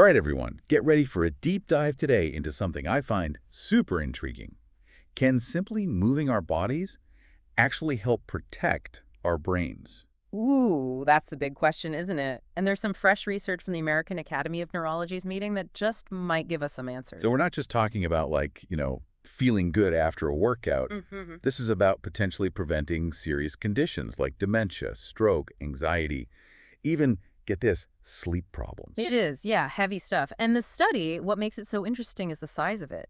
right, everyone, get ready for a deep dive today into something I find super intriguing. Can simply moving our bodies actually help protect our brains? Ooh, that's the big question, isn't it? And there's some fresh research from the American Academy of Neurology's meeting that just might give us some So answers. we're not just talking about feeling good after a workout. Hmm. This is about potentially preventing serious conditions like dementia, stroke, anxiety, even, get this, sleep It problems. is, yeah, heavy stuff. And the study, what makes it so interesting is the size of it.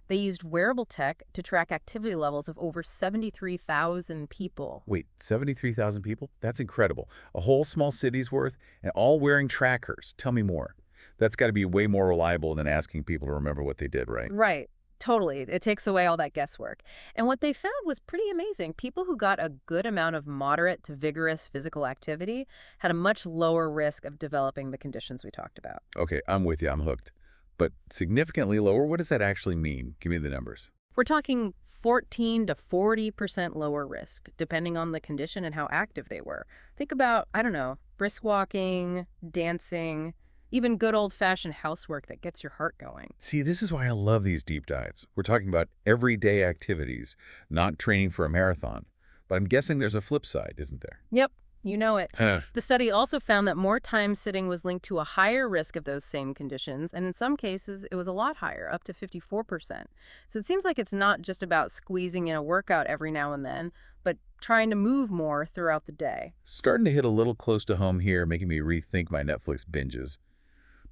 They used wearable tech to track activity levels of over 73,000 people. Wait, 73,000 people? That's incredible. A whole small city's worth, and all wearing trackers. Tell me more. That's got to be way more reliable than asking people to remember what they did, right? Right. Totally. It takes away all that guesswork. And what they found was pretty amazing. People who got a good amount of moderate to vigorous physical activity had a much lower risk of developing the conditions we talked about. Okay, I'm with you. I'm hooked. But significantly lower, what does that actually mean? Give me the numbers. We're talking 14 to 40% lower risk, depending on the condition and how active they were. Think about, I don't know, brisk walking, dancing, even good old-fashioned housework that gets your heart going. See, this is why I love these deep dives. We're talking about everyday activities, not training for a marathon. But I'm guessing there's a flip side, isn't there? Yep, you know it. Huh. The study also found that more time sitting was linked to a higher risk of those same conditions, and in some cases, it was a lot higher, up to 54%. So it seems like it's not just about squeezing in a workout every now and then, but trying to move more throughout the day. Starting to hit a little close to home here, making me rethink my Netflix binges.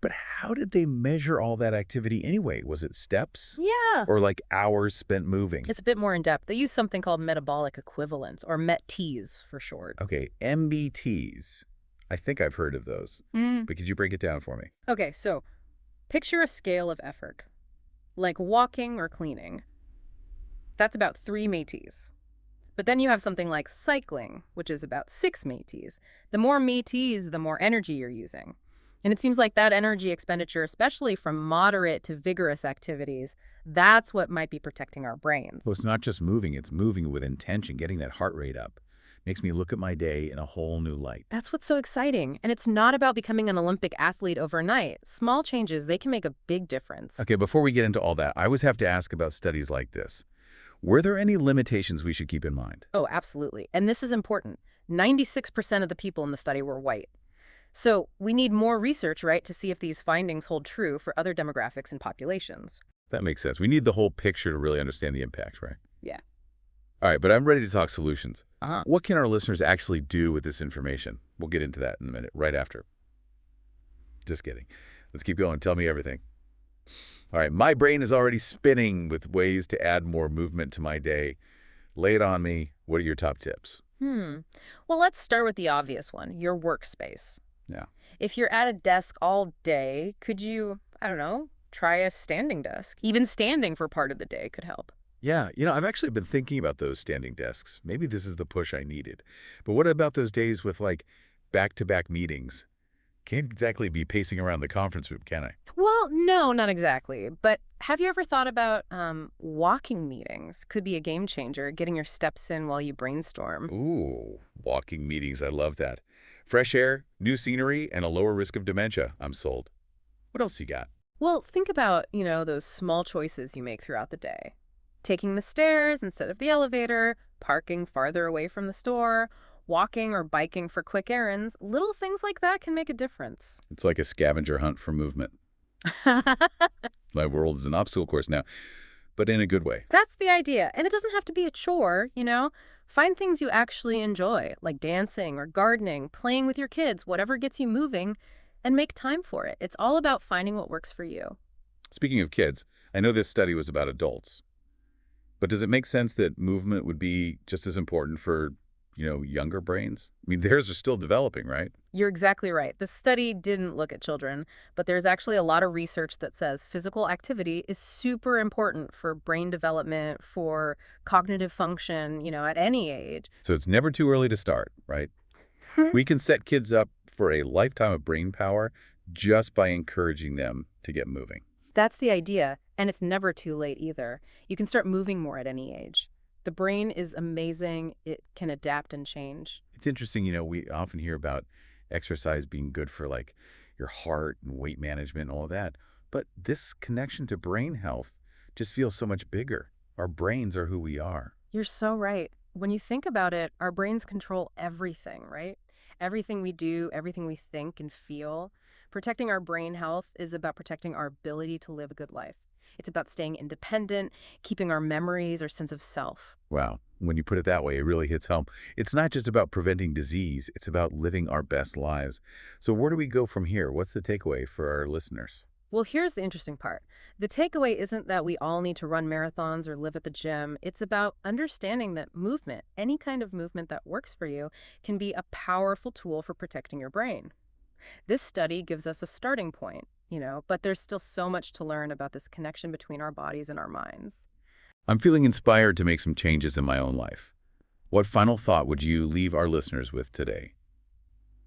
But how did they measure all that activity anyway? Was it steps? Yeah. Or like hours spent moving? It's a bit more in depth. They use something called metabolic equivalents, or MET-Ts for short. Okay, MBTs. I think I've heard of those. Mm. But could you break it down for me? Okay, so picture a scale of effort, like walking or cleaning. That's about 3 METs. But then you have something like cycling, which is about 6 METs. The more METs, the more energy you're using. And it seems like that energy expenditure, especially from moderate to vigorous activities, that's what might be protecting our brains. Well, it's not just moving, it's moving with intention, getting that heart rate up. Makes me look at my day in a whole new light. That's what's so exciting. And it's not about becoming an Olympic athlete overnight. Small changes, they can make a big difference. Okay, before we get into all that, I always have to ask about studies like this. Were there any limitations we should keep in mind? Oh, absolutely. And this is important. 96% of the people in the study were white. So we need more research, right, to see if these findings hold true for other demographics and populations. That makes sense. We need the whole picture to really understand the impact, right? Yeah. All right, but I'm ready to talk solutions. Uh-huh. What can our listeners actually do with this information? We'll get into that in a minute, right after. Just kidding. Let's keep going. Tell me everything. All right, my brain is already spinning with ways to add more movement to my day. Lay it on me. What are your top tips? Well, let's start with the obvious one, your workspace. Yeah. If you're at a desk all day, could you, I don't know, try a standing desk? Even standing for part of the day could help. Yeah, I've actually been thinking about those standing desks. Maybe this is the push I needed. But what about those days with, like, back-to-back meetings? Can't exactly be pacing around the conference room, can I? Well, no, not exactly. But have you ever thought about walking meetings? Could be a game changer, getting your steps in while you brainstorm. Ooh, walking meetings. I love that. Fresh air, new scenery, and a lower risk of dementia. I'm sold. What else you got? Well, think about, those small choices you make throughout the day. Taking the stairs instead of the elevator, parking farther away from the store, walking or biking for quick errands. Little things like that can make a difference. It's like a scavenger hunt for movement. My world is an obstacle course now, but in a good way. That's the idea. And it doesn't have to be a chore. Find things you actually enjoy, like dancing or gardening, playing with your kids, whatever gets you moving, and make time for it. It's all about finding what works for you. Speaking of kids, I know this study was about adults, but does it make sense that movement would be just as important for, younger brains? I mean, theirs are still developing, right? You're exactly right. The study didn't look at children, but there's actually a lot of research that says physical activity is super important for brain development, for cognitive function, at any age. So it's never too early to start, right? We can set kids up for a lifetime of brain power just by encouraging them to get moving. That's the idea, and it's never too late either. You can start moving more at any age. The brain is amazing. It can adapt and change. It's interesting, we often hear about exercise being good for, like, your heart and weight management, all of that. But this connection to brain health just feels so much bigger. Our brains are who we are. You're so right. When you think about it, our brains control everything, right? Everything we do, everything we think and feel. Protecting our brain health is about protecting our ability to live a good life. It's about staying independent, keeping our memories, our sense of self. Wow. When you put it that way, it really hits home. It's not just about preventing disease, it's about living our best lives. So where do we go from here? What's the takeaway for our listeners? Well, here's the interesting part. The takeaway isn't that we all need to run marathons or live at the gym. It's about understanding that movement, any kind of movement that works for you, can be a powerful tool for protecting your brain. This study gives us a starting point, but there's still so much to learn about this connection between our bodies and our minds. I'm feeling inspired to make some changes in my own life. What final thought would you leave our listeners with today?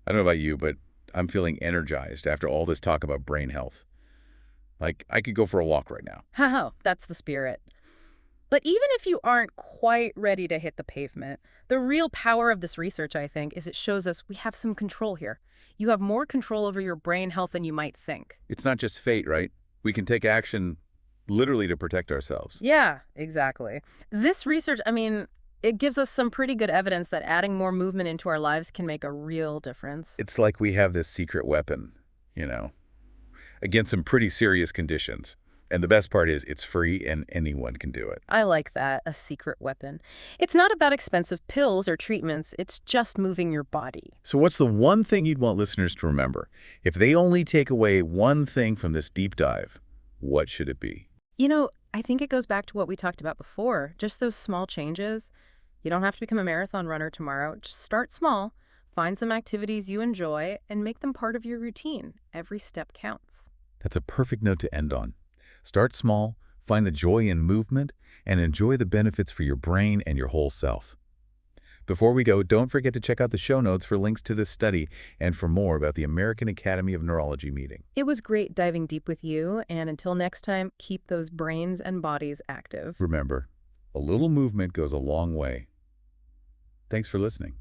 I don't know about you, but I'm feeling energized after all this talk about brain health. Like, I could go for a walk right now. Haha, that's the spirit. But even if you aren't quite ready to hit the pavement, the real power of this research, I think, is it shows us we have some control here. You have more control over your brain health than you might think. It's not just fate, right? We can take action literally to protect ourselves. Yeah, exactly. This research, it gives us some pretty good evidence that adding more movement into our lives can make a real difference. It's like we have this secret weapon, you know, against some pretty serious conditions. And the best part is it's free and anyone can do it. I like that, a secret weapon. It's not about expensive pills or treatments, it's just moving your body. So what's the one thing you'd want listeners to remember? If they only take away one thing from this deep dive, what should it be? I think it goes back to what we talked about before, just those small changes. You don't have to become a marathon runner tomorrow. Just start small, find some activities you enjoy, and make them part of your routine. Every step counts. That's a perfect note to end on. Start small, find the joy in movement, and enjoy the benefits for your brain and your whole self. Before we go, don't forget to check out the show notes for links to this study and for more about the American Academy of Neurology meeting. It was great diving deep with you, and until next time, keep those brains and bodies active. Remember, a little movement goes a long way. Thanks for listening.